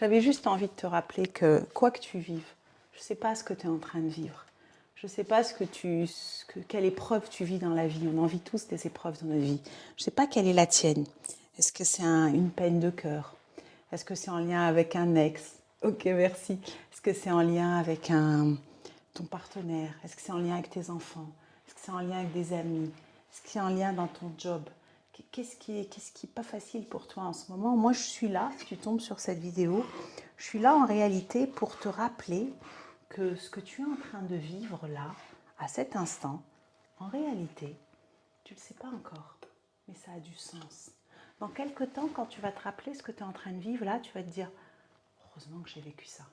J'avais juste envie de te rappeler que, quoi que tu vives, je ne sais pas ce que tu es en train de vivre. Je ne sais pas quelle épreuve tu vis dans la vie. On en vit tous des épreuves dans notre vie. Je ne sais pas quelle est la tienne. Est-ce que c'est une peine de cœur? Est-ce que c'est en lien avec un ex? Ok, merci. Est-ce que c'est en lien avec ton partenaire? Est-ce que c'est en lien avec tes enfants? Est-ce que c'est en lien avec des amis? Est-ce que c'est en lien dans ton job? Qu'est-ce qui est pas facile pour toi en ce moment? Moi, je suis là, si tu tombes sur cette vidéo, je suis là en réalité pour te rappeler que ce que tu es en train de vivre là, à cet instant, en réalité, tu ne le sais pas encore, mais ça a du sens. Dans quelques temps, quand tu vas te rappeler ce que tu es en train de vivre là, tu vas te dire « Heureusement que j'ai vécu ça.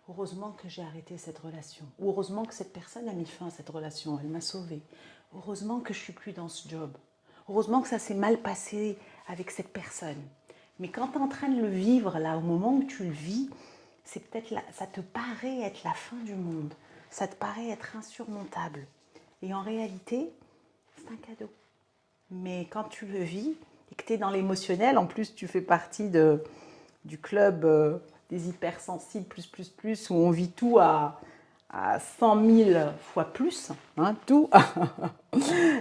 Heureusement que j'ai arrêté cette relation. Ou heureusement que cette personne a mis fin à cette relation, elle m'a sauvée. Heureusement que je ne suis plus dans ce job. Heureusement que ça s'est mal passé avec cette personne. » Mais quand tu es en train de le vivre là, au moment où tu le vis, c'est peut-être ça te paraît être la fin du monde. Ça te paraît être insurmontable. Et en réalité, c'est un cadeau. Mais quand tu le vis et que tu es dans l'émotionnel, en plus tu fais partie du club des hypersensibles plus, où on vit tout à 100 000 fois plus, hein, tout.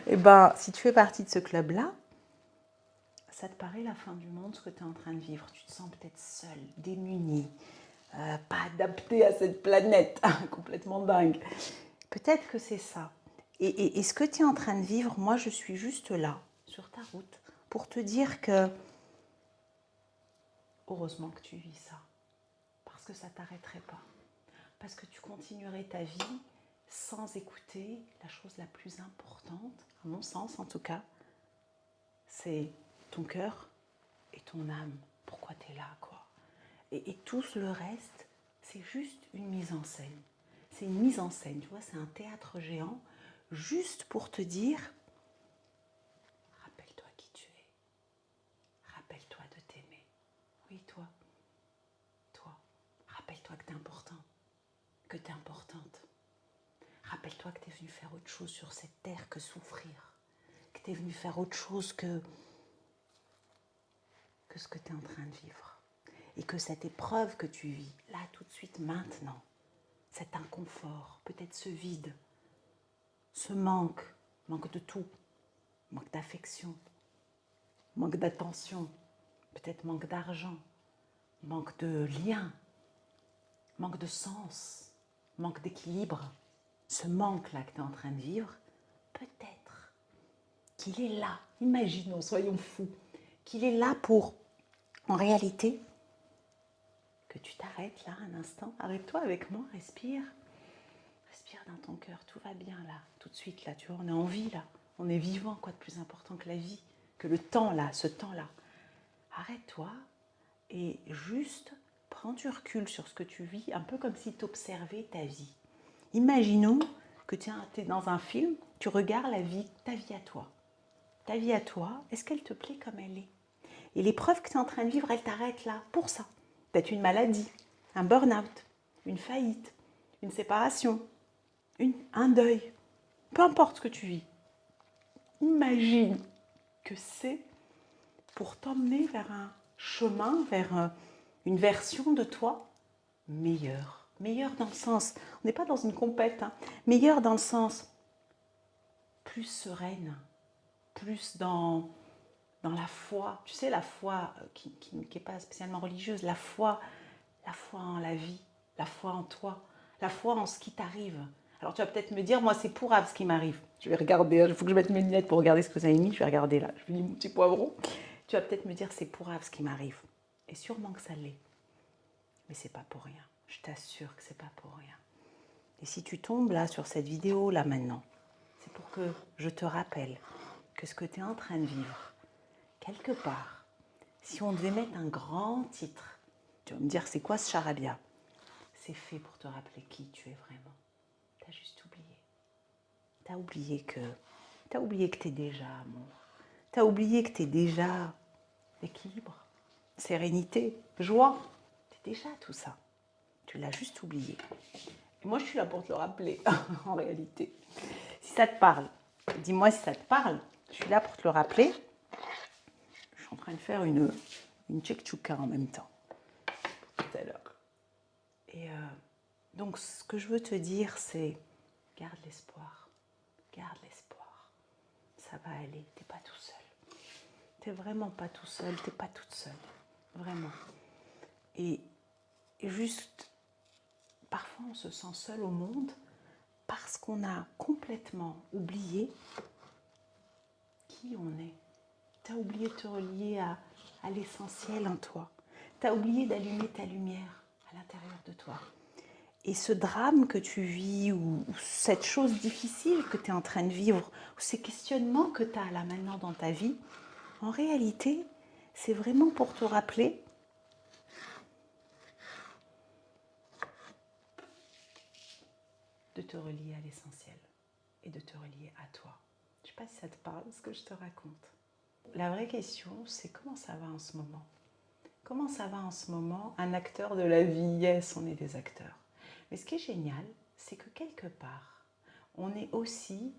Et ben, si tu fais partie de ce club-là, ça te paraît la fin du monde, ce que tu es en train de vivre. Tu te sens peut-être seul, démuni, pas adapté à cette planète, complètement dingue. Peut-être que c'est ça. Et ce que tu es en train de vivre, moi je suis juste là, sur ta route, pour te dire que heureusement que tu vis ça, parce que ça ne t'arrêterait pas, parce que tu continuerais ta vie sans écouter la chose la plus importante, à mon sens en tout cas, c'est ton cœur et ton âme. Pourquoi tu es là, quoi. Et tout le reste, c'est juste une mise en scène. C'est une mise en scène, tu vois, c'est un théâtre géant, juste pour te dire, rappelle-toi qui tu es. Rappelle-toi de t'aimer. Oui, toi. Rappelle-toi que t'es important, que t'es importante. Rappelle-toi que t'es venu faire autre chose sur cette terre que souffrir. Que t'es venu faire autre chose que ce que t'es en train de vivre. Et que cette épreuve que tu vis, là, tout de suite, maintenant, cet inconfort, peut-être ce vide, ce manque de tout, manque d'affection, manque d'attention, peut-être manque d'argent, manque de lien, manque de sens, manque d'équilibre, ce manque-là que tu es en train de vivre, peut-être qu'il est là, imaginons, soyons fous, qu'il est là pour, en réalité, que tu t'arrêtes là un instant, arrête-toi avec moi, respire. Respire dans ton cœur, tout va bien là, tout de suite là, tu vois, on est en vie là, on est vivant, quoi de plus important que la vie, que le temps là, ce temps-là. Arrête-toi et juste prends du recul sur ce que tu vis, un peu comme si tu observais ta vie. Imaginons que tu es dans un film, tu regardes ta vie à toi. Ta vie à toi, est-ce qu'elle te plaît comme elle est? Et l'épreuve que tu es en train de vivre, elle t'arrête là, pour ça. Peut-être une maladie, un burn-out, une faillite, une séparation, un deuil, peu importe ce que tu vis. Imagine que c'est pour t'emmener vers un chemin, vers une version de toi meilleure. Meilleure dans le sens, on n'est pas dans une compète, hein, meilleure dans le sens plus sereine, plus dans la foi. Tu sais, la foi qui n'est pas spécialement religieuse, la foi en la vie, la foi en toi, la foi en ce qui t'arrive. Alors tu vas peut-être me dire, moi c'est pourrave ce qui m'arrive. Je vais regarder, il faut que je mette mes lunettes pour regarder ce que vous avez mis. Je vais regarder là, je vais dire mon petit poivron. Tu vas peut-être me dire, c'est pourrave ce qui m'arrive. Et sûrement que ça l'est. Mais c'est pas pour rien. Je t'assure que c'est pas pour rien. Et si tu tombes là sur cette vidéo là maintenant, c'est pour que je te rappelle que ce que tu es en train de vivre, quelque part, si on devait mettre un grand titre, tu vas me dire, c'est quoi ce charabia? C'est fait pour te rappeler qui tu es vraiment. Tu as juste oublié. Tu as oublié que tu es déjà amour. Tu as oublié que tu es déjà équilibre, sérénité, joie. Tu es déjà tout ça. Tu l'as juste oublié. Et moi, je suis là pour te le rappeler, en réalité. Si ça te parle, dis-moi si ça te parle. Je suis là pour te le rappeler. Je suis en train de faire une tchèque-tchouka en même temps. Tout à l'heure. Donc, ce que je veux te dire, c'est garde l'espoir. Garde l'espoir. Ça va aller. Tu n'es pas tout seul. Tu n'es vraiment pas tout seul. Tu n'es pas toute seule. Vraiment. Et juste, parfois, on se sent seul au monde parce qu'on a complètement oublié qui on est. Tu as oublié de te relier à l'essentiel en toi. Tu as oublié d'allumer ta lumière à l'intérieur de toi. Et ce drame que tu vis, ou cette chose difficile que tu es en train de vivre, ou ces questionnements que tu as là maintenant dans ta vie, en réalité, c'est vraiment pour te rappeler de te relier à l'essentiel et de te relier à toi. Je ne sais pas si ça te parle, ce que je te raconte. La vraie question, c'est comment ça va en ce moment? Comment ça va en ce moment? Un acteur de la vie, yes, on est des acteurs. Mais ce qui est génial, c'est que quelque part, on est aussi,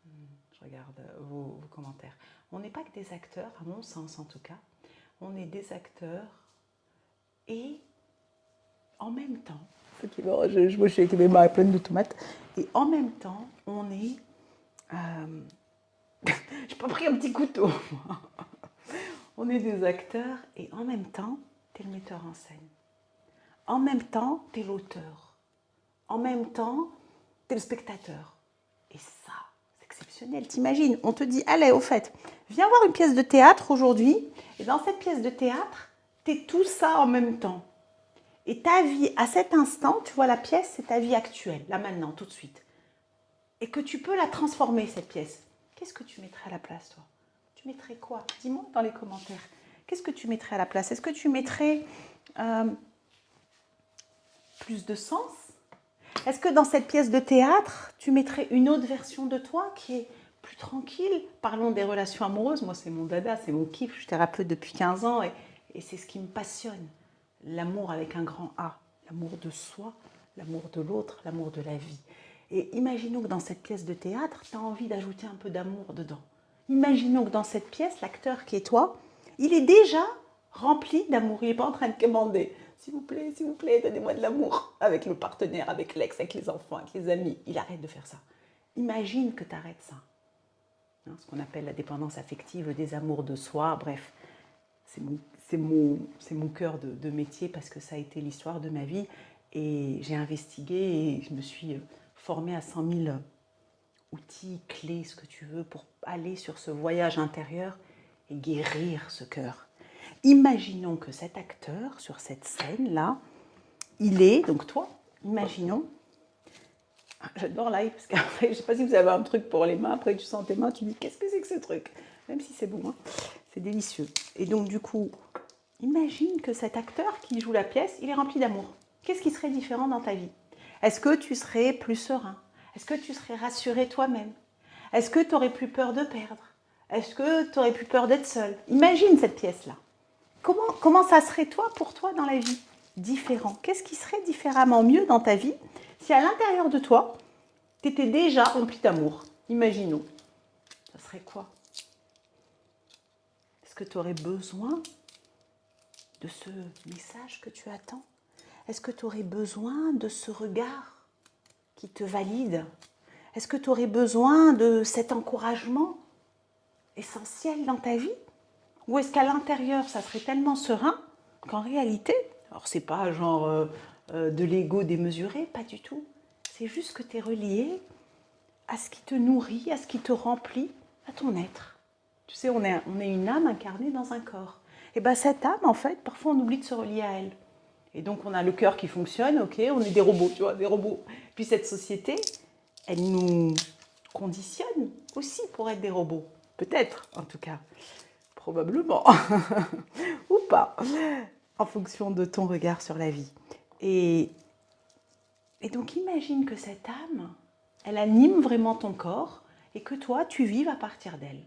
je regarde vos commentaires, on n'est pas que des acteurs, à mon sens en tout cas, on est des acteurs et en même temps, je suis avec mes mains pleines de tomates, et en même temps, on est, j'ai pas pris un petit couteau, on est des acteurs et en même temps, tu es le metteur en scène. En même temps, tu es l'auteur. En même temps, tu es le spectateur. Et ça, c'est exceptionnel. T'imagines, on te dit, allez, au fait, viens voir une pièce de théâtre aujourd'hui. Et dans cette pièce de théâtre, tu es tout ça en même temps. Et ta vie, à cet instant, tu vois, la pièce, c'est ta vie actuelle, là maintenant, tout de suite. Et que tu peux la transformer, cette pièce. Qu'est-ce que tu mettrais à la place, toi? Tu mettrais quoi? Dis-moi dans les commentaires. Qu'est-ce que tu mettrais à la place? Est-ce que tu mettrais plus de sens? Est-ce que dans cette pièce de théâtre, tu mettrais une autre version de toi qui est plus tranquille? Parlons des relations amoureuses. Moi, c'est mon dada, c'est mon kiff. Je suis thérapeute depuis 15 ans et c'est ce qui me passionne. L'amour avec un grand A. L'amour de soi, l'amour de l'autre, l'amour de la vie. Et imaginons que dans cette pièce de théâtre, tu as envie d'ajouter un peu d'amour dedans. Imaginons que dans cette pièce, l'acteur qui est toi, il est déjà rempli d'amour. Il n'est pas en train de commander. S'il vous plaît, donnez-moi de l'amour. Avec le partenaire, avec l'ex, avec les enfants, avec les amis. Il arrête de faire ça. Imagine que tu arrêtes ça. Hein, ce qu'on appelle la dépendance affective, le désamour de soi, bref. C'est mon cœur de métier parce que ça a été l'histoire de ma vie. Et j'ai investigué et je me suis formée à 100 000 outils, clés, ce que tu veux, pour aller sur ce voyage intérieur et guérir ce cœur. Imaginons que cet acteur, sur cette scène-là, il est, donc toi, imaginons, j'adore live, parce qu'après, je ne sais pas si vous avez un truc pour les mains, après tu sens tes mains, tu dis, qu'est-ce que c'est que ce truc? Même si c'est bon, hein, c'est délicieux. Et donc du coup, imagine que cet acteur qui joue la pièce, il est rempli d'amour. Qu'est-ce qui serait différent dans ta vie? Est-ce que tu serais plus serein? Est-ce que tu serais rassuré toi-même? Est-ce que tu aurais plus peur de perdre? Est-ce que tu aurais plus peur d'être seul? Imagine cette pièce-là. Comment ça serait toi, pour toi, dans la vie? Différent. Qu'est-ce qui serait différemment mieux dans ta vie si à l'intérieur de toi, tu étais déjà rempli d'amour? Imaginons. Ça serait quoi? Est-ce que tu aurais besoin de ce message que tu attends? Est-ce que tu aurais besoin de ce regard qui te valide? Est-ce que tu aurais besoin de cet encouragement essentiel dans ta vie? Ou est-ce qu'à l'intérieur, ça serait tellement serein qu'en réalité, alors c'est pas genre de l'ego démesuré, pas du tout. C'est juste que tu es relié à ce qui te nourrit, à ce qui te remplit, à ton être. Tu sais, on est une âme incarnée dans un corps. Et bien cette âme, en fait, parfois on oublie de se relier à elle. Et donc on a le cœur qui fonctionne, ok, on est des robots, tu vois, des robots. Puis cette société, elle nous conditionne aussi pour être des robots. Peut-être, en tout cas. Probablement. Ou pas. En fonction de ton regard sur la vie. Et donc imagine que cette âme, elle anime vraiment ton corps et que toi, tu vives à partir d'elle.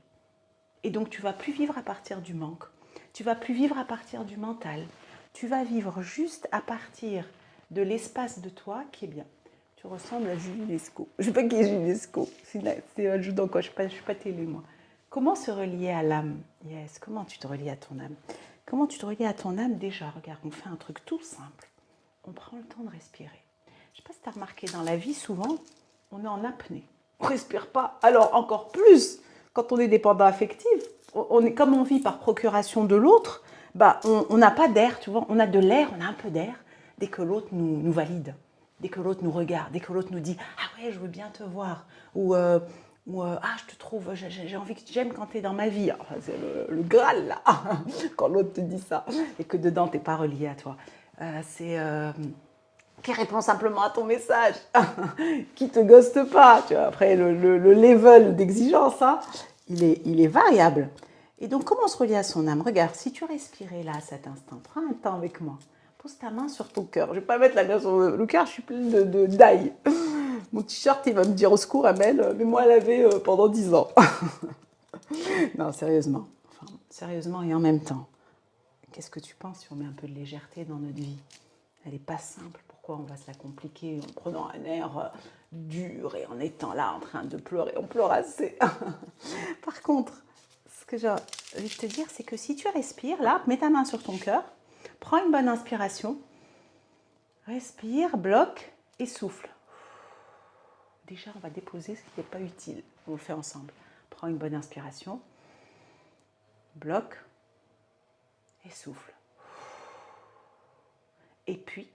Et donc tu vas plus vivre à partir du manque. Tu vas plus vivre à partir du mental. Tu vas vivre juste à partir de l'espace de toi qui est bien. Tu ressembles à Julie Lescaut. Je ne sais pas qui est Julie Lescaut. Elle joue dans quoi? Je ne suis pas télé, moi. Comment se relier à l'âme? Yes, comment tu te relies à ton âme? Comment tu te relies à ton âme? Déjà, regarde, on fait un truc tout simple. On prend le temps de respirer. Je ne sais pas si tu as remarqué, dans la vie, souvent, on est en apnée. On ne respire pas. Alors, encore plus, quand on est dépendant affectif, comme on vit par procuration de l'autre, bah, on n'a pas d'air, tu vois. On a de l'air, on a un peu d'air, dès que l'autre nous valide, dès que l'autre nous regarde, dès que l'autre nous dit « Ah ouais, je veux bien te voir » ou ah, je te trouve, j'ai envie que j'aime quand tu es dans ma vie. Enfin, c'est le Graal, là, quand l'autre te dit ça, et que dedans, tu n'es pas relié à toi. Qui répond simplement à ton message, qui te ghoste pas. Tu vois, après, le level d'exigence, hein, il est variable. Et donc, comment se relier à son âme? Regarde, si tu respirais là à cet instant, prends un temps avec moi. Pose ta main sur ton cœur. Je ne vais pas mettre la main sur le cœur, je suis pleine d'ail. Mon t-shirt, il va me dire au secours, Amel, mets-moi à laver pendant 10 ans. Non, sérieusement. Enfin, sérieusement et en même temps. Qu'est-ce que tu penses si on met un peu de légèreté dans notre vie? Elle n'est pas simple. Pourquoi on va se la compliquer en prenant un air dur et en étant là en train de pleurer? On pleure assez. Par contre, ce que j'ai envie de te dire, c'est que si tu respires, là, mets ta main sur ton cœur, prends une bonne inspiration, respire, bloque et souffle. Déjà, on va déposer ce qui n'est pas utile. On le fait ensemble. Prends une bonne inspiration, bloque et souffle. Et puis,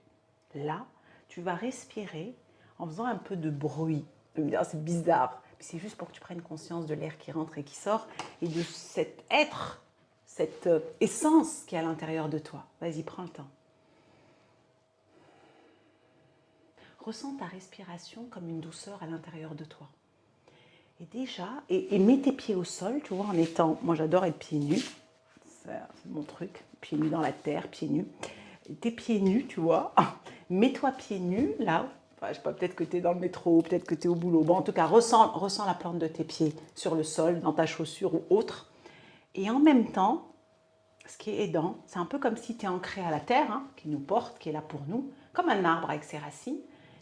là, tu vas respirer en faisant un peu de bruit. Tu vas me dire, c'est bizarre. C'est juste pour que tu prennes conscience de l'air qui rentre et qui sort et de cet être, cette essence qui est à l'intérieur de toi. Vas-y, prends le temps. Ressens ta respiration comme une douceur à l'intérieur de toi. Et déjà, et mets tes pieds au sol, tu vois, en étant... Moi, j'adore être pieds nus. C'est mon truc. Pieds nus dans la terre, pieds nus. Tes pieds nus, tu vois. Mets-toi pieds nus, là. Enfin, je sais pas, peut-être que tu es dans le métro, peut-être que tu es au boulot. Bon, en tout cas, ressens la plante de tes pieds sur le sol, dans ta chaussure ou autre. Et en même temps, ce qui est aidant, c'est un peu comme si tu es ancré à la terre, hein, qui nous porte, qui est là pour nous, comme un arbre avec ses racines.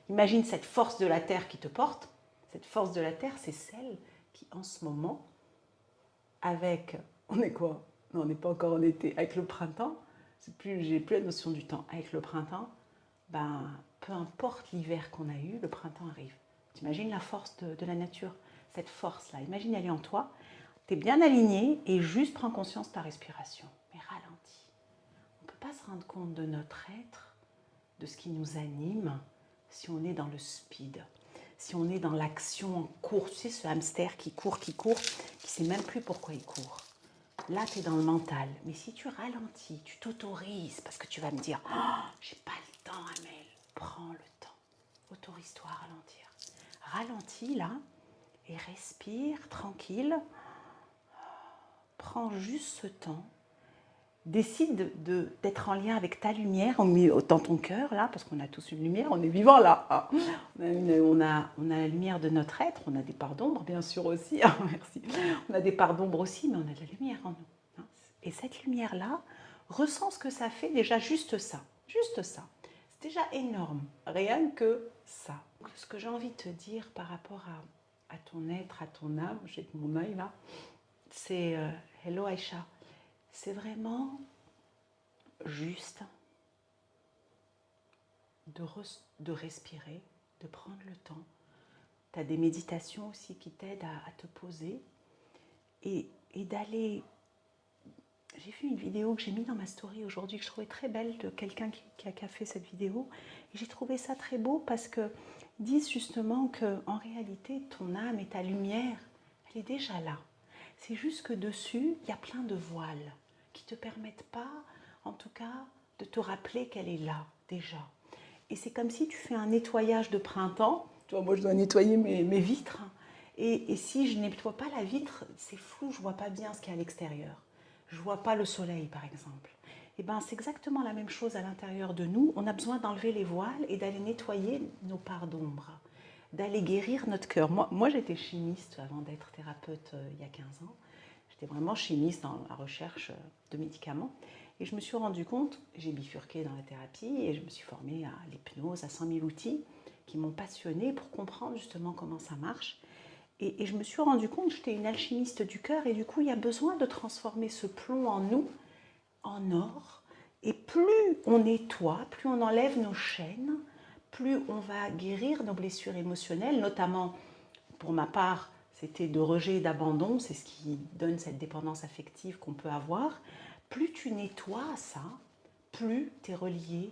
Imagine cette force de la terre qui te porte. Cette force de la terre, c'est celle qui, en ce moment, avec... On est quoi? Non, on n'est pas encore en été. Avec le printemps, j'ai plus la notion du temps. Avec le printemps, ben, peu importe l'hiver qu'on a eu, le printemps arrive. Tu imagines la force de la nature, cette force-là. Imagine elle est en toi. Tu es bien aligné et juste prends conscience de ta respiration. Mais ralentis. On ne peut pas se rendre compte de notre être, de ce qui nous anime, si on est dans le speed, si on est dans l'action en cours. Tu sais, ce hamster qui court, qui ne sait même plus pourquoi il court. Là, tu es dans le mental. Mais si tu ralentis, tu t'autorises, parce que tu vas me dire oh, « j'ai pas le temps, Amel ». Prends le temps. Autorise-toi à ralentir. Ralentis, là, et respire tranquille. Prends juste ce temps. Décide d'être en lien avec ta lumière dans ton cœur, là, parce qu'on a tous une lumière, on est vivant là. On a la lumière de notre être, on a des parts d'ombre, bien sûr aussi. Merci. On a des parts d'ombre aussi, mais on a de la lumière en nous. Et cette lumière-là, ressens ce que ça fait, déjà juste ça. Juste ça. C'est déjà énorme, rien que ça. Ce que j'ai envie de te dire par rapport à ton être, à ton âme, j'ai mon œil là, c'est Hello Aïcha. C'est vraiment juste de respirer, de prendre le temps. Tu as des méditations aussi qui t'aident à te poser et d'aller... J'ai vu une vidéo que j'ai mise dans ma story aujourd'hui que je trouvais très belle de quelqu'un qui a fait cette vidéo. Et j'ai trouvé ça très beau parce qu'ils disent justement qu'en réalité, ton âme et ta lumière, elle est déjà là. C'est juste que dessus, il y a plein de voiles qui ne te permettent pas, en tout cas, de te rappeler qu'elle est là, déjà. Et c'est comme si tu fais un nettoyage de printemps. Tu vois, moi, je dois nettoyer mes vitres. Et si je ne nettoie pas la vitre, c'est flou, je ne vois pas bien ce qu'il y a à l'extérieur. Je ne vois pas le soleil, par exemple. Et ben, c'est exactement la même chose à l'intérieur de nous. On a besoin d'enlever les voiles et d'aller nettoyer nos parts d'ombre, d'aller guérir notre cœur. Moi j'étais chimiste avant d'être thérapeute il y a 15 ans. J'étais vraiment chimiste dans la recherche de médicaments. Et je me suis rendu compte, j'ai bifurqué dans la thérapie et je me suis formée à l'hypnose, à 100 000 outils qui m'ont passionnée pour comprendre justement comment ça marche. Et je me suis rendu compte que j'étais une alchimiste du cœur et du coup, il y a besoin de transformer ce plomb en nous, en or. Et plus on nettoie, plus on enlève nos chaînes, plus on va guérir nos blessures émotionnelles, notamment pour ma part, c'était de rejet et d'abandon, c'est ce qui donne cette dépendance affective qu'on peut avoir. Plus tu nettoies ça, plus tu es relié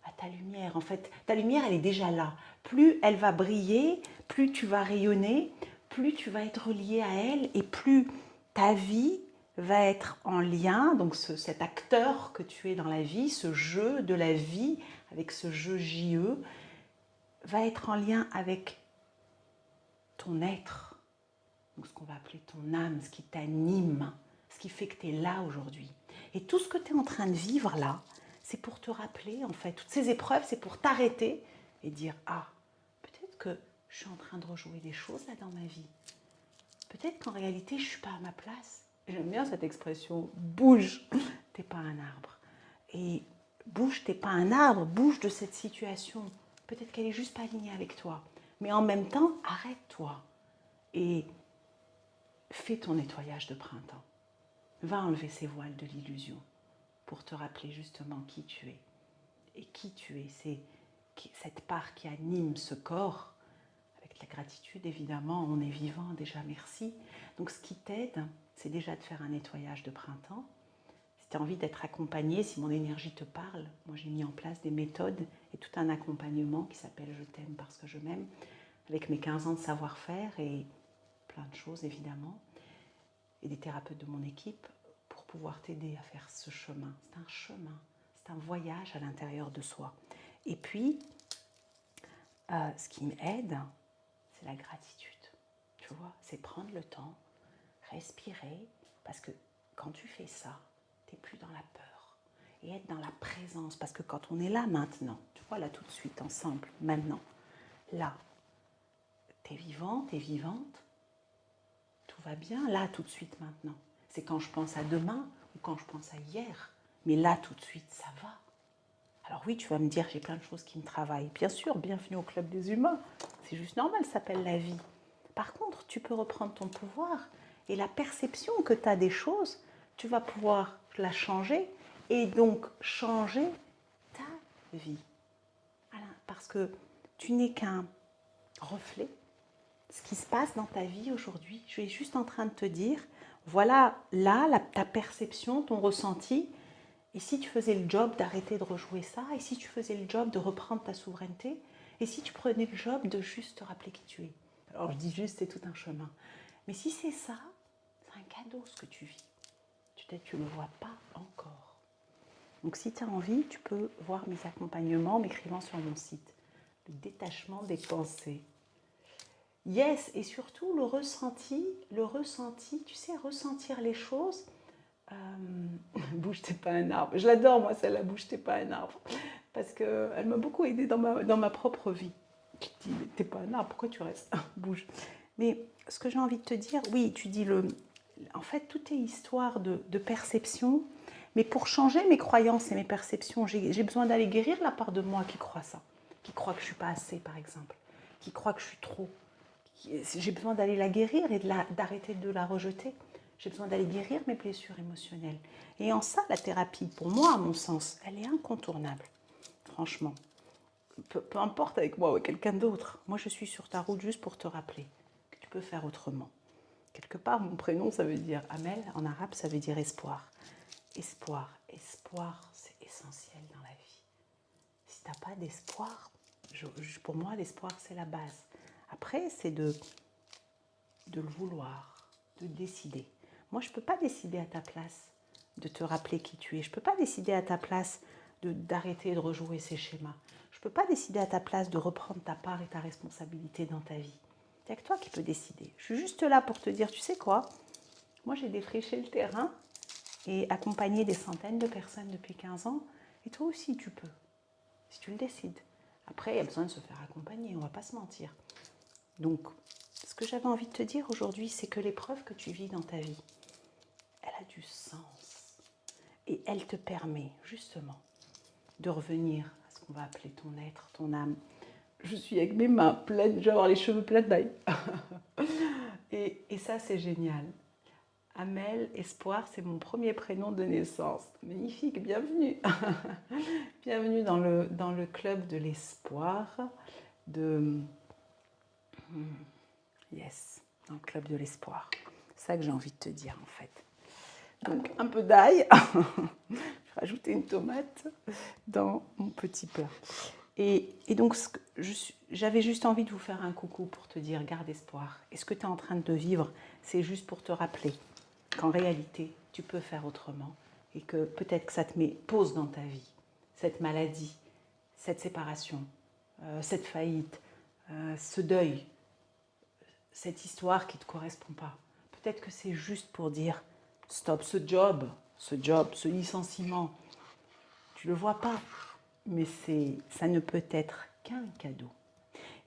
à ta lumière. En fait, ta lumière, elle est déjà là. Plus elle va briller, plus tu vas rayonner, plus tu vas être relié à elle et plus ta vie va être en lien, donc cet acteur que tu es dans la vie, ce jeu de la vie, avec ce jeu JE, va être en lien avec ton être, donc ce qu'on va appeler ton âme, ce qui t'anime, ce qui fait que tu es là aujourd'hui. Et tout ce que tu es en train de vivre là, c'est pour te rappeler, en fait, toutes ces épreuves, c'est pour t'arrêter et dire « Ah, peut-être que je suis en train de rejouer des choses là dans ma vie. Peut-être qu'en réalité, je ne suis pas à ma place. » J'aime bien cette expression « bouge, t'es pas un arbre ». Et bouge, t'es pas un arbre, bouge de cette situation. Peut-être qu'elle est juste pas alignée avec toi. Mais en même temps, arrête-toi et fais ton nettoyage de printemps. Va enlever ces voiles de l'illusion pour te rappeler justement qui tu es. Et qui tu es, c'est cette part qui anime ce corps. Avec la gratitude, évidemment, on est vivant, déjà merci. Donc ce qui t'aide, c'est déjà de faire un nettoyage de printemps. Si tu as envie d'être accompagné, si mon énergie te parle, moi j'ai mis en place des méthodes et tout un accompagnement qui s'appelle « Je t'aime parce que je m'aime » avec mes 15 ans de savoir-faire et plein de choses évidemment, et des thérapeutes de mon équipe pour pouvoir t'aider à faire ce chemin. C'est un chemin, c'est un voyage à l'intérieur de soi. Et puis, ce qui m'aide, c'est la gratitude. Tu vois, c'est prendre le temps, respirer, parce que quand tu fais ça, tu n'es plus dans la peur. Et être dans la présence, parce que quand on est là maintenant, tu vois, là tout de suite, ensemble, maintenant, là, tu es vivant, tu es vivante, tout va bien, là tout de suite, maintenant. C'est quand je pense à demain ou quand je pense à hier, mais là tout de suite, ça va. Alors oui, tu vas me dire, j'ai plein de choses qui me travaillent. Bien sûr, bienvenue au club des humains. C'est juste normal, ça s'appelle la vie. Par contre, tu peux reprendre ton pouvoir et la perception que tu as des choses, tu vas pouvoir la changer et donc changer ta vie. Voilà, parce que tu n'es qu'un reflet. Ce qui se passe dans ta vie aujourd'hui, je suis juste en train de te dire, voilà là ta perception, ton ressenti. Et si tu faisais le job d'arrêter de rejouer ça, et si tu faisais le job de reprendre ta souveraineté, et si tu prenais le job de juste te rappeler qui tu es. Alors je dis juste, c'est tout un chemin. Mais si c'est ça, c'est un cadeau ce que tu vis. Peut-être que tu ne le vois pas encore. Donc si tu as envie, tu peux voir mes accompagnements en m'écrivant sur mon site. Le détachement des pensées. Yes, et surtout le ressenti, tu sais, ressentir les choses. Bouge, t'es pas un arbre. Je l'adore, moi, celle-là, bouge, t'es pas un arbre. Parce qu'elle m'a beaucoup aidée dans ma propre vie. Tu te dis, t'es pas un arbre, pourquoi tu restes? Bouge. Mais ce que j'ai envie de te dire, oui, tu dis en fait, tout est histoire de perception. Mais pour changer mes croyances et mes perceptions, j'ai besoin d'aller guérir la part de moi qui croit ça. Qui croit que je suis pas assez, par exemple. Qui croit que je suis trop. J'ai besoin d'aller la guérir et d'arrêter de la rejeter. J'ai besoin d'aller guérir mes blessures émotionnelles. Et en ça, la thérapie, pour moi, à mon sens, elle est incontournable. Franchement. Peu importe avec moi ou avec quelqu'un d'autre. Moi, je suis sur ta route juste pour te rappeler que tu peux faire autrement. Quelque part, mon prénom, ça veut dire Amel. En arabe, ça veut dire espoir. Espoir. Espoir, c'est essentiel dans la vie. Si tu n'as pas d'espoir, pour moi, l'espoir, c'est la base. Après, c'est de le vouloir, de décider. Moi, je ne peux pas décider à ta place de te rappeler qui tu es. Je ne peux pas décider à ta place d'arrêter de rejouer ces schémas. Je ne peux pas décider à ta place de reprendre ta part et ta responsabilité dans ta vie. Il n'y a que toi qui peux décider. Je suis juste là pour te dire, tu sais quoi? Moi, j'ai défriché le terrain et accompagné des centaines de personnes depuis 15 ans. Et toi aussi, tu peux, si tu le décides. Après, il y a besoin de se faire accompagner, on ne va pas se mentir. Donc, ce que j'avais envie de te dire aujourd'hui, c'est que l'épreuve que tu vis dans ta vie, elle a du sens. Et elle te permet, justement, de revenir à ce qu'on va appeler ton être, ton âme. Je suis avec mes mains pleines, je vais avoir les cheveux pleins d'ail. Et ça, c'est génial. Amel, espoir, c'est mon premier prénom de naissance. Magnifique, bienvenue. Bienvenue dans le club de l'espoir. Yes, dans le club de l'espoir. C'est ça que j'ai envie de te dire en fait. Donc un peu d'ail. Je vais rajouter une tomate dans mon petit plat. Et donc, j'avais juste envie de vous faire un coucou pour te dire, garde espoir. Et ce que tu es en train de vivre, c'est juste pour te rappeler qu'en réalité, tu peux faire autrement. Et que peut-être que ça te met pause dans ta vie. Cette maladie, cette séparation, cette faillite, ce deuil, cette histoire qui ne te correspond pas. Peut-être que c'est juste pour dire, stop, ce job, ce licenciement, tu ne le vois pas. Mais ça ne peut être qu'un cadeau.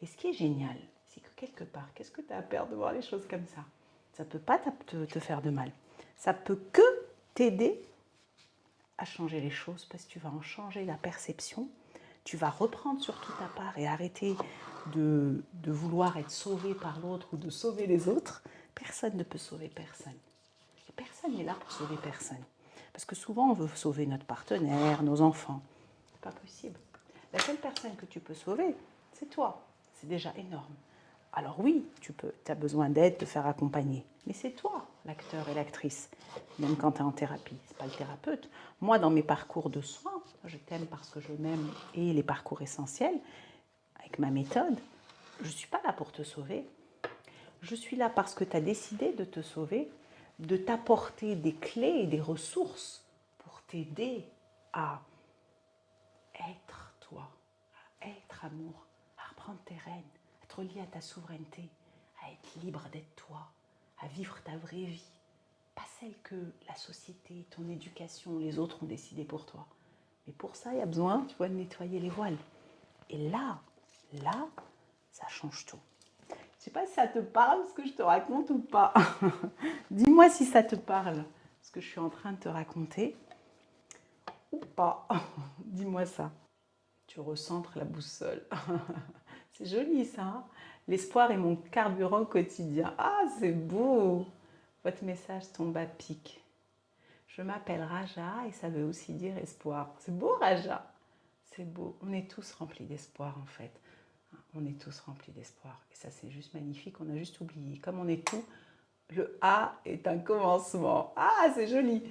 Et ce qui est génial, c'est que quelque part, qu'est-ce que tu as à perdre de voir les choses comme ça? Ça ne peut pas te faire de mal. Ça peut que t'aider à changer les choses parce que tu vas en changer la perception. Tu vas reprendre sur toute ta part et arrêter de vouloir être sauvé par l'autre ou de sauver les autres. Personne ne peut sauver personne. Et personne n'est là pour sauver personne. Parce que souvent, on veut sauver notre partenaire, nos enfants. Pas possible. La seule personne que tu peux sauver, c'est toi. C'est déjà énorme. Alors oui, tu as besoin d'aide, de faire accompagner. Mais c'est toi, l'acteur et l'actrice. Même quand tu es en thérapie, ce n'est pas le thérapeute. Moi, dans mes parcours de soins, je t'aime parce que je m'aime et les parcours essentiels, avec ma méthode, je ne suis pas là pour te sauver. Je suis là parce que tu as décidé de te sauver, de t'apporter des clés et des ressources pour t'aider à être toi, à être amour, à reprendre tes rênes, à être lié à ta souveraineté, à être libre d'être toi, à vivre ta vraie vie, pas celle que la société, ton éducation, les autres ont décidé pour toi. Mais pour ça, il y a besoin, tu vois, de nettoyer les voiles. Et là, ça change tout. Je ne sais pas si ça te parle ce que je te raconte ou pas. Dis-moi si ça te parle ce que je suis en train de te raconter ou pas. Dis-moi ça. Tu recentres la boussole. C'est joli ça. Hein. L'espoir est mon carburant quotidien. Ah, c'est beau. Votre message tombe à pic. Je m'appelle Raja et ça veut aussi dire espoir. C'est beau Raja. C'est beau. On est tous remplis d'espoir en fait. On est tous remplis d'espoir. Et ça c'est juste magnifique. On a juste oublié. Comme on est tout, le A est un commencement. Ah, c'est joli.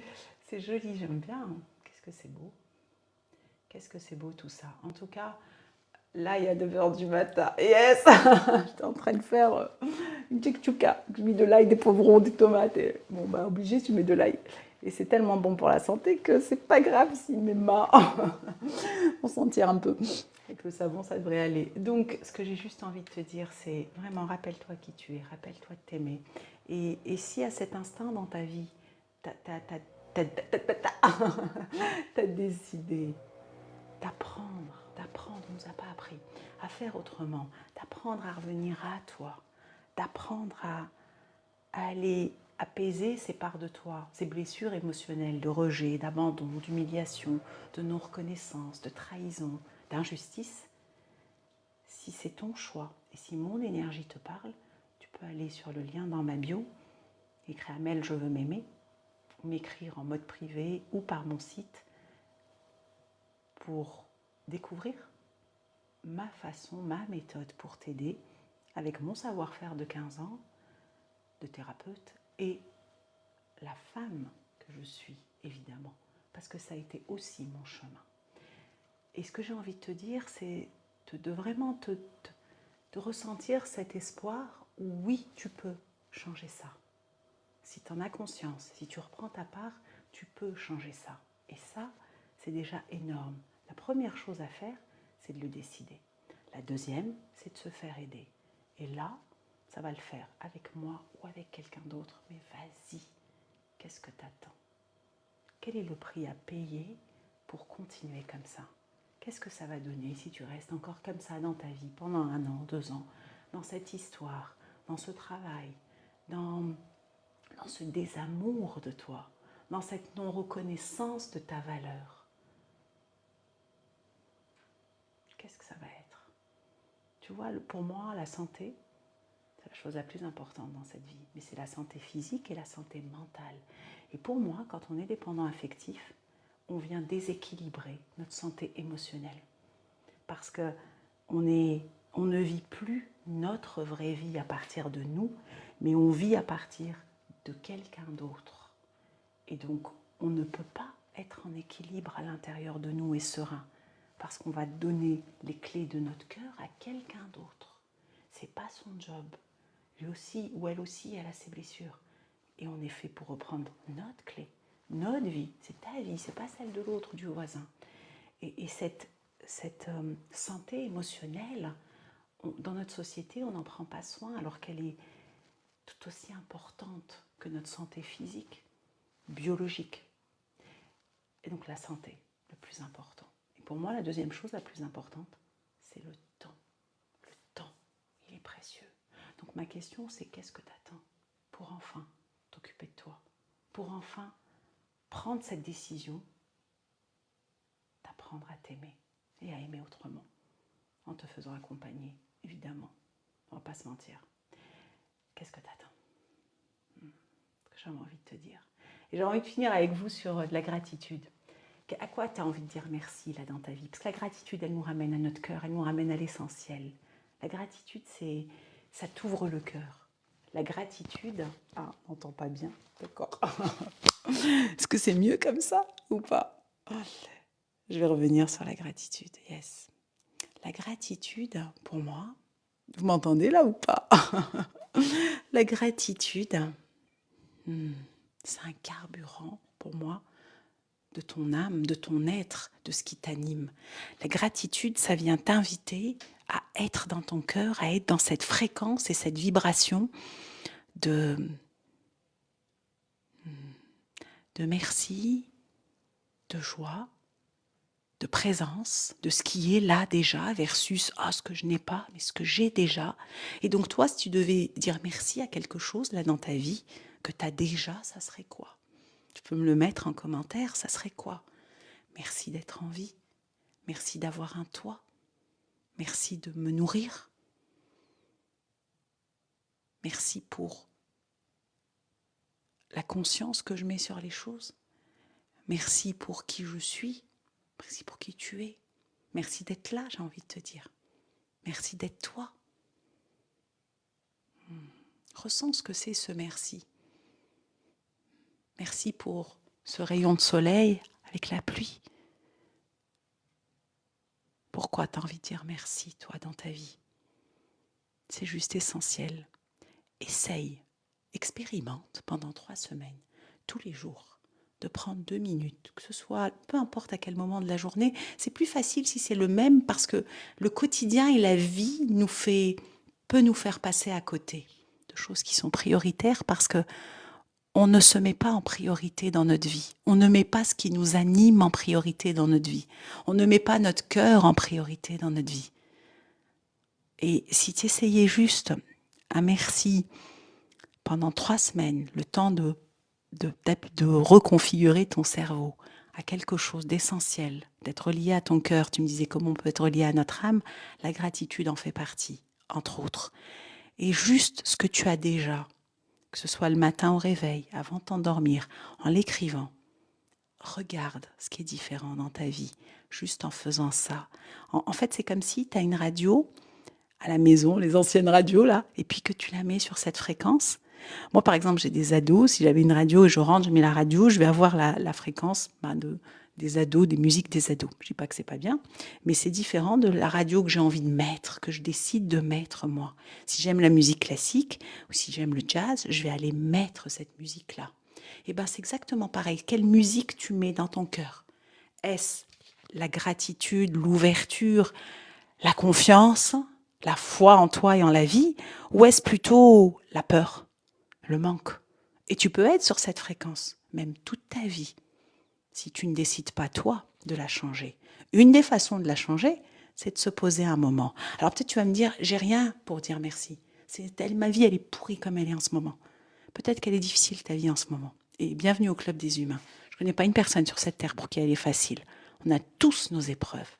C'est joli, j'aime bien. Qu'est-ce que c'est beau. Qu'est-ce que c'est beau tout ça. En tout cas, là, il y a 9h du matin. Yes. J'étais en train de faire une tchouka. Je mets de l'ail, des poivrons, des tomates. Et, bon, bah, obligé, tu mets de l'ail. Et c'est tellement bon pour la santé que c'est pas grave si mes mains vont sentir un peu. Avec le savon, ça devrait aller. Donc, ce que j'ai juste envie de te dire, c'est vraiment rappelle-toi qui tu es, rappelle-toi de t'aimer. Et si à cet instant dans ta vie, t'as décidé d'apprendre, on ne nous a pas appris, à faire autrement, d'apprendre à revenir à toi, d'apprendre à aller apaiser ces parts de toi, ces blessures émotionnelles de rejet, d'abandon, d'humiliation, de non-reconnaissance, de trahison, d'injustice. Si c'est ton choix et si mon énergie te parle, tu peux aller sur le lien dans ma bio, écrire Amel, je veux m'aimer, ou m'écrire en mode privé ou par mon site pour découvrir ma façon, ma méthode pour t'aider avec mon savoir-faire de 15 ans de thérapeute et la femme que je suis, évidemment, parce que ça a été aussi mon chemin. Et ce que j'ai envie de te dire, c'est de vraiment de ressentir cet espoir où oui, tu peux changer ça. Si tu en as conscience, si tu reprends ta part, tu peux changer ça. Et ça, c'est déjà énorme. La première chose à faire, c'est de le décider. La deuxième, c'est de se faire aider. Et là, ça va le faire avec moi ou avec quelqu'un d'autre. Mais vas-y, qu'est-ce que t'attends? Quel est le prix à payer pour continuer comme ça? Qu'est-ce que ça va donner si tu restes encore comme ça dans ta vie pendant 1 an, 2 ans, dans cette histoire, dans ce travail, dans ce désamour de toi, dans cette non-reconnaissance de ta valeur? Qu'est-ce que ça va être? Tu vois, pour moi, la santé, ça la chose la plus importante dans cette vie. Mais c'est la santé physique et la santé mentale. Et pour moi, quand on est dépendant affectif, on vient déséquilibrer notre santé émotionnelle. Parce qu'on ne vit plus notre vraie vie à partir de nous, mais on vit à partir de quelqu'un d'autre. Et donc, on ne peut pas être en équilibre à l'intérieur de nous et serein, parce qu'on va donner les clés de notre cœur à quelqu'un d'autre. C'est pas son job. Lui aussi ou elle aussi, elle a ses blessures. Et on est fait pour reprendre notre clé, notre vie. C'est ta vie, c'est pas celle de l'autre, du voisin. Et cette santé émotionnelle, dans notre société, on n'en prend pas soin alors qu'elle est tout aussi importante que notre santé physique, biologique. Et donc la santé, le plus important. Et pour moi, la deuxième chose la plus importante, c'est le temps. Le temps, il est précieux. Donc ma question, c'est qu'est-ce que tu attends pour enfin t'occuper de toi, pour enfin prendre cette décision d'apprendre à t'aimer et à aimer autrement, en te faisant accompagner, évidemment. On va pas se mentir. Qu'est-ce que tu attends? J'avais envie de te dire. Et j'ai envie de finir avec vous sur de la gratitude. À quoi tu as envie de dire merci là dans ta vie? Parce que la gratitude, elle nous ramène à notre cœur, elle nous ramène à l'essentiel. La gratitude, ça t'ouvre le cœur. La gratitude... Ah, on n'entend pas bien, d'accord. Est-ce que c'est mieux comme ça ou pas? Je vais revenir sur la gratitude, yes. La gratitude, pour moi, vous m'entendez là ou pas? La gratitude, c'est un carburant pour moi de ton âme, de ton être, de ce qui t'anime. La gratitude, ça vient t'inviter à être dans ton cœur, à être dans cette fréquence et cette vibration de merci, de joie, de présence, de ce qui est là déjà versus ce que je n'ai pas, mais ce que j'ai déjà. Et donc toi, si tu devais dire merci à quelque chose là dans ta vie que tu as déjà, ça serait quoi? Tu peux me le mettre en commentaire, ça serait quoi? Merci d'être en vie, merci d'avoir un toit, merci de me nourrir, merci pour la conscience que je mets sur les choses, merci pour qui je suis, merci pour qui tu es, merci d'être là, j'ai envie de te dire, merci d'être toi. Ressens ce que c'est ce merci. Merci pour ce rayon de soleil avec la pluie. Pourquoi tu as envie de dire merci, toi, dans ta vie? C'est juste essentiel. Essaye, expérimente pendant 3 semaines, tous les jours, de prendre 2 minutes, que ce soit, peu importe à quel moment de la journée. C'est plus facile si c'est le même parce que le quotidien et la vie peut nous faire passer à côté de choses qui sont prioritaires parce que on ne se met pas en priorité dans notre vie. On ne met pas ce qui nous anime en priorité dans notre vie. On ne met pas notre cœur en priorité dans notre vie. Et si tu essayais juste un merci pendant 3 semaines, le temps de reconfigurer ton cerveau à quelque chose d'essentiel, d'être relié à ton cœur. Tu me disais comment on peut être relié à notre âme. La gratitude en fait partie, entre autres. Et juste ce que tu as déjà, que ce soit le matin au réveil, avant de t'endormir, en l'écrivant. Regarde ce qui est différent dans ta vie, juste en faisant ça. En fait, c'est comme si tu as une radio à la maison, les anciennes radios là, et puis que tu la mets sur cette fréquence. Moi, par exemple, j'ai des ados. Si j'avais une radio et je rentre, je mets la radio, je vais avoir la fréquence des ados, des musiques des ados. Je ne dis pas que c'est pas bien, mais c'est différent de la radio que j'ai envie de mettre, que je décide de mettre moi. Si j'aime la musique classique ou si j'aime le jazz, je vais aller mettre cette musique-là. Et ben, c'est exactement pareil. Quelle musique tu mets dans ton cœur? Est-ce la gratitude, l'ouverture, la confiance, la foi en toi et en la vie, ou est-ce plutôt la peur, le manque? Et tu peux être sur cette fréquence, même toute ta vie, si tu ne décides pas, toi, de la changer. Une des façons de la changer, c'est de se poser un moment. Alors peut-être tu vas me dire, j'ai rien pour dire merci. Ma vie, elle est pourrie comme elle est en ce moment. Peut-être qu'elle est difficile, ta vie, en ce moment. Et bienvenue au club des humains. Je ne connais pas une personne sur cette terre pour qui elle est facile. On a tous nos épreuves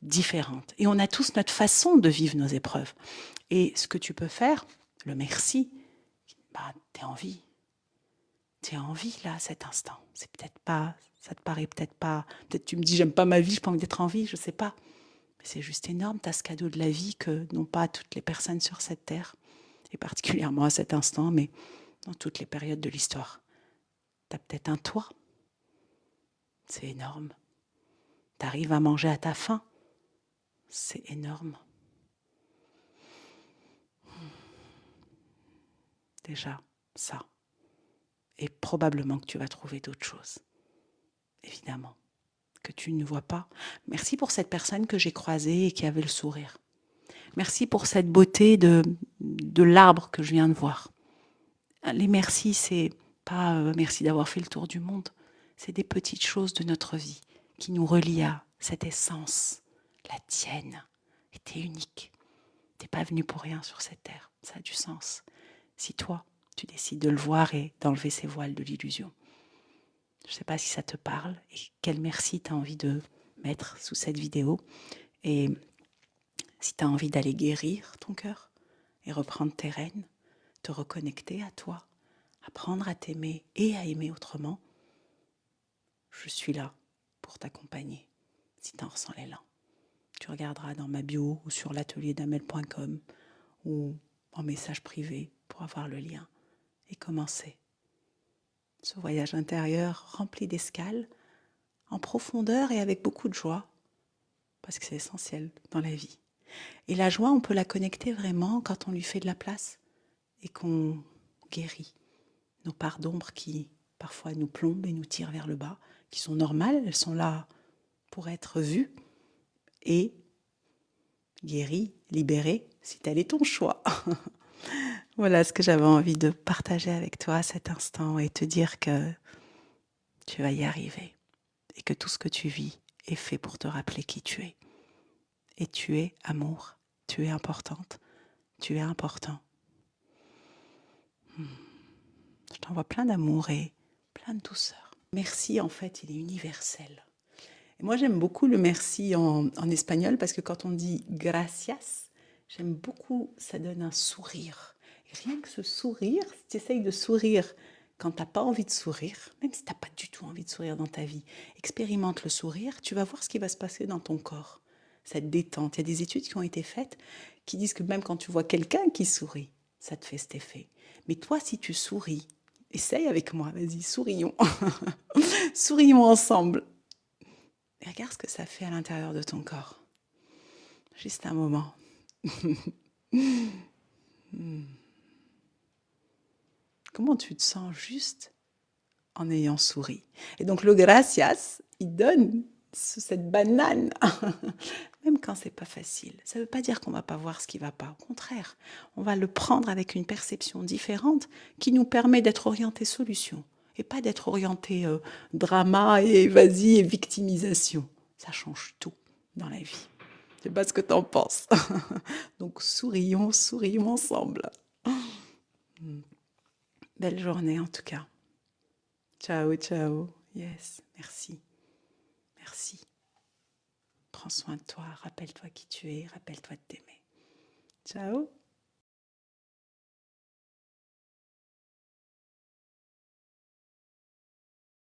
différentes. Et on a tous notre façon de vivre nos épreuves. Et ce que tu peux faire, Le merci, bah, t'es en vie. T'es en vie là, à cet instant. C'est peut-être pas, ça te paraît peut-être pas, peut-être tu me dis j'aime pas ma vie, j'ai pas envie d'être en vie, je sais pas. Mais c'est juste énorme, t'as ce cadeau de la vie que n'ont pas toutes les personnes sur cette terre, et particulièrement à cet instant, mais dans toutes les périodes de l'histoire. T'as peut-être un toit, c'est énorme. T'arrives à manger à ta faim, c'est énorme. Déjà, ça. Et probablement que tu vas trouver d'autres choses, évidemment, que tu ne vois pas. Merci pour cette personne que j'ai croisée et qui avait le sourire. Merci pour cette beauté de l'arbre que je viens de voir. Les merci, c'est pas merci d'avoir fait le tour du monde. C'est des petites choses de notre vie qui nous relient à cette essence, la tienne. Et t'es unique. T'es pas venu pour rien sur cette terre. Ça a du sens. Si toi, tu décides de le voir et d'enlever ces voiles de l'illusion. Je ne sais pas si ça te parle et quel merci tu as envie de mettre sous cette vidéo. Et si tu as envie d'aller guérir ton cœur et reprendre tes rênes, te reconnecter à toi, apprendre à t'aimer et à aimer autrement, je suis là pour t'accompagner si tu en ressens l'élan. Tu regarderas dans ma bio ou sur l'atelierdamel.com ou en message privé pour avoir le lien et commencer ce voyage intérieur rempli d'escales, en profondeur et avec beaucoup de joie, parce que c'est essentiel dans la vie. Et la joie, on peut la connecter vraiment quand on lui fait de la place et qu'on guérit nos parts d'ombre qui parfois nous plombent et nous tirent vers le bas, qui sont normales, elles sont là pour être vues et guéries, libérées, si tel est ton choix. Voilà ce que j'avais envie de partager avec toi à cet instant et te dire que tu vas y arriver et que tout ce que tu vis est fait pour te rappeler qui tu es. Et tu es amour, tu es importante, tu es important. Je t'envoie plein d'amour et plein de douceur. Merci, en fait, il est universel. Et moi, j'aime beaucoup le merci en espagnol parce que quand on dit gracias, j'aime beaucoup, ça donne un sourire. Et rien que ce sourire, si tu essayes de sourire quand tu n'as pas envie de sourire, même si tu n'as pas du tout envie de sourire dans ta vie, expérimente le sourire, tu vas voir ce qui va se passer dans ton corps. Cette détente. Il y a des études qui ont été faites qui disent que même quand tu vois quelqu'un qui sourit, ça te fait cet effet. Mais toi, si tu souris, essaye avec moi, vas-y, sourions. Sourions ensemble. Et regarde ce que ça fait à l'intérieur de ton corps. Juste un moment. Comment tu te sens juste en ayant souri? Et donc le gracias, il donne cette banane, même quand c'est pas facile. Ça ne veut pas dire qu'on va pas voir ce qui va pas. Au contraire, on va le prendre avec une perception différente qui nous permet d'être orienté solution et pas d'être orienté drama et vas-y et victimisation. Ça change tout dans la vie. Je sais pas ce que tu en penses. Donc sourions, sourions ensemble. Belle journée en tout cas. Ciao, ciao. Yes, merci. Merci. Prends soin de toi, rappelle-toi qui tu es, rappelle-toi de t'aimer. Ciao.